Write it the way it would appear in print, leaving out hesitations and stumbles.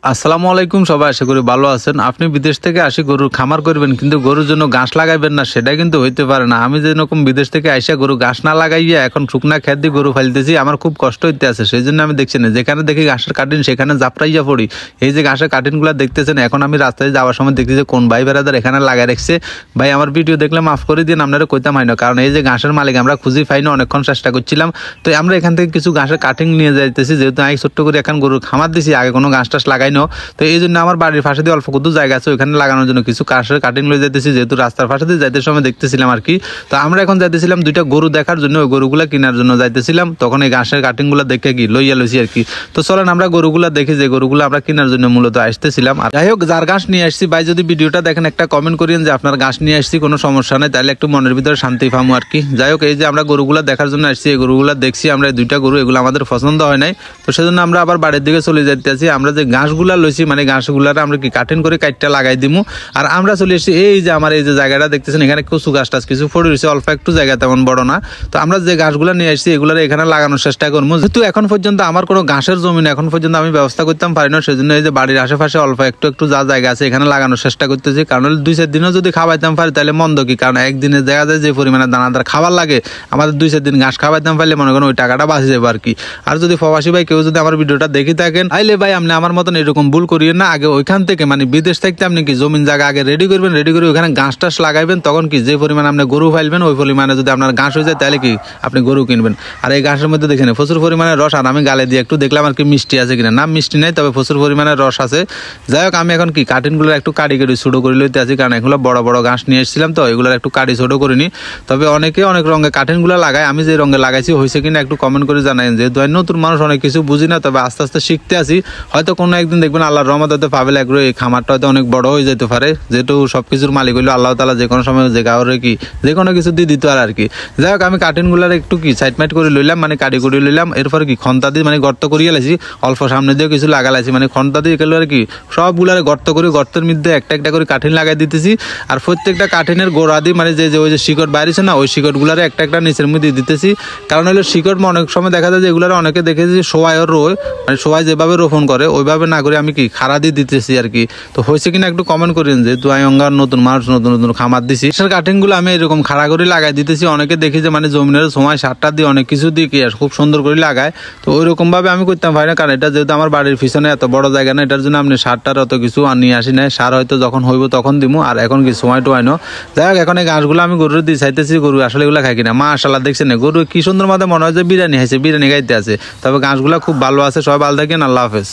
আসসালামু আলাইকুম, সবাই আশা করি ভালো আছেন। আপনি বিদেশ থেকে আসি গরুর খামার করবেন, কিন্তু গরুর জন্য ঘাস লাগাইবেন না, সেটা কিন্তু হইতে পারে না। আমি যেরকম বিদেশ থেকে আইসা গরু ঘাস না লাগাইয়া এখন শুকনা খেত দিয়ে গরু ফাইলতেছি, আমার খুব কষ্ট হইতে আছে। সেই জন্য আমি দেখছি না, যেখানে দেখি ঘাসের কাটিন সেখানে জাপড়াইয়া পড়ি। এই যে ঘাসের কাটিনগুলো দেখতেছেন, এখন আমি রাস্তায় যাওয়ার সময় দেখছি যে কোন ভাই বেড়াদার এখানে লাগাই রাখছে। ভাই, আমার ভিডিও দেখলে মাফ করে দিন, আপনারা কইতাম হয় না, কারণ এই যে ঘাসের মালিক আমরা খুঁজি পাই না, অনেকক্ষণ চেষ্টা করছিলাম। তো আমরা এখান থেকে কিছু ঘাসের কাটিং নিয়ে যাইতেছি, যেহেতু আমি ছোট্ট করে এখন গরুর খামার দিছি, আগে কোনো ঘাস টাস লাগাই না। তো এই জন্য আমার বাড়ির পাশে দিয়ে অল্প কত জায়গা আছে, ওইখানে লাগানোর জন্য কিছু ঘাসের কাটিং লয়ে যাইতেছি, যেহেতু রাস্তার পাশে দিয়ে যাইতে সময় দেখতেছিলাম আর কি। তো আমরা এখন যাইতেছিলাম দুইটা গরু দেখার জন্য, ওই গরুগুলা কেনার জন্য যাইতেছিলাম। তখন এই ঘাসের কাটিংগুলো দেখে কি লইয়া লইছি আর কি। তো চলেন আমরা গরুগুলা দেখি, যে গরুগুলো আমরা কেনার জন্য মূলত আসতেছিলাম। আর যাই হোক, যার ঘাস নিয়ে আসছি ভাই, যদি ভিডিওটা দেখেন একটা কমেন্ট করিয়েন যে আপনার ঘাস নিয়ে আসছি, কোনো সমস্যা নেই, তাহলে একটু মনের ভিতরে শান্তি পাবো আর কি। যাই হোক, এই যে আমরা গরুগুলা দেখার জন্য আসছি, এই গরুগুলা দেখছি আমরা, দুইটা গরু, এগুলো আমাদের পছন্দ হয় নাই। তো সেজন্য আমরা আবার বাড়ির দিকে চলে যাইতেছি। আমরা যে ঘাসগুলা লইছি, মানে ঘাসগুলার আমরা কি কাটিং করে কাটটা লাগাই দিমু। আর আমরা চলে এসেছি এই যে আমার এই যে জায়গাটা দেখতেছেন, এখানে কচু গাছ টাছ কিছু পড়ে রয়েছে, অল্প একটু জায়গা, তেমন বড় না। তো আমরা যে ঘাসগুলা নিয়ে আসছি এগুলো এখানে লাগানোর চেষ্টা করবো। যেহেতু এখন পর্যন্ত আমার কোনো ঘাসের জমি এখন পর্যন্ত আমি ব্যবস্থা করতাম পারি না, সেজন্য এই যে বাড়ির আশেপাশে অল্প একটু একটু যা জায়গা আছে এখানে লাগানোর চেষ্টা করতেছি। কারণ 2-4 দিনও যদি খাওয়াইতাম পারি তাহলে মন্দ কি, কারণ একদিনে দেখা যায় যে পরিমাণে দানাদার খাবার লাগে, আমাদের 2-4 দিন ঘাস খাওয়াইতাম পারলে মনে করেন ওই টাকাটা বাঁচে যাবে আর কি। আর যদি প্রবাসী ভাই কেউ যদি আমার ভিডিওটা দেখে থাকেন, তাইলে ভাই আপনি আমার মতন এরকম ভুল করিয়েন না। আগে ওইখান থেকে মানে বিদেশ থাকতে আপনি কি জমিন জায়গা আগে রেডি করবেন, রেডি করে ওখানে ঘাস টাস লাগাইবেন, তখন কি যে পরিমাণে আপনি গরু ফাইলবেন ওই পরিমাণে যদি আপনার ঘাস হয়ে যায় তাহলে কি আপনি গরু কিনবেন। আর এই ঘাসের মধ্যে দেখেন প্রচুর পরিমাণে রস, আর আমি গালে দিয়ে একটু দেখলাম আর কি মিষ্টি আছে কিনা, না মিষ্টি নাই, তবে প্রচুর পরিমাণে রস আছে। যাই হোক, আমি এখন কি কাটিনগুলো একটু কাটি কাটি ছোটো করে লইতে আছি, কারণ এগুলো বড় বড় ঘাস নিয়ে এসেছিলাম, তো এগুলো একটু কাটি ছোটো করে নি। তবে অনেকে অনেক রঙে কাটিনগুলো লাগায়, আমি যে রঙে লাগাইছি হয়েছে কিনা একটু কমেন্ট করে জানাইন। যেহেতু নতুন মানুষ, অনেক কিছু বুঝি না, তবে আস্তে আস্তে শিখতে আছি। হয়তো কোনো একদিন দেখবেন আল্লাহর রহমত হতে পাবেন এগুলো, এই খামারটা হয়তো অনেক বড় হয়ে যেতে পারে, যেহেতু সবকিছুর মালিক হইলো আল্লাহ তাআলা, যে কোনো সময় যে কাউরে কি যে কোনো কিছু দিয়ে দিত আর কি। যাই হোক, আমি কাটিনগুলার একটু কি সাইড মাইট করে লইলাম, মানে কাটি করে লইলাম। এরপরে কি খন্তা দিয়ে মানে গর্ত করিয়ে লাইছি, অল্প সামনে দিয়েও কিছু লাগা লাইছি, মানে খন্তা দিয়ে এগুলো আর কি সবগুলারে গর্ত করে, গর্তের মধ্যে একটা একটা করে কাঠিন লাগাই দিতেছি। আর প্রত্যেকটা কাঠিনের গোড়া দিয়ে মানে যে ওই যে শিকড় বাইরেছে না, ওই শিকড়গুলারে একটা একটা নিচের মধ্যে দিতেছি। কারণ হলো শিকড় অনেক সময় দেখা যায় যে এগুলার অনেকে দেখেছি সোয়াইয়ের রোয়, মানে সোয়াই যেভাবে রোপণ করে ওইভাবে না করে আমি কি খাড়া দিয়ে দিতেছি আর কি। তো হয়েছে কিনা একটু কমেন্ট করেন, যে তুই অঙ্গার নতুন মানুষ, নতুন নতুন খামার দিছি, কাটিংগুলো আমি এরকম খাড়া করে লাগাই দিতেছি। অনেকে দেখি যে মানে জমিনের সময় সারটা দিয়ে অনেক কিছু দিয়ে কি খুব সুন্দর করে লাগায়, তো ওইরকম ভাবে আমি করতাম পারি না, কারণ এটা যেহেতু আমার বাড়ির পিছনে এত বড় জায়গা না, এটার জন্য আপনি সারটার অত কিছু নিয়ে আসি না। সার হয়তো যখন হইব তখন দিব, আর এখন কি সময় তো হয় না। যাই হোক, এখন এই ঘাসগুলো আমি গরুর দিয়ে চাইতেছি, গরু আসলে এগুলো খাই কিনা। মাশাআল্লাহ, দেখছেন গরু কি সুন্দর মতো মনে হয় যে বিরিয়ানি খাইছে, বিরিয়ানি খাইতে আছে। তবে ঘাসগুলো খুব ভালো আছে। সবাই ভালো থাকেন, আল্লাহ হাফেজ।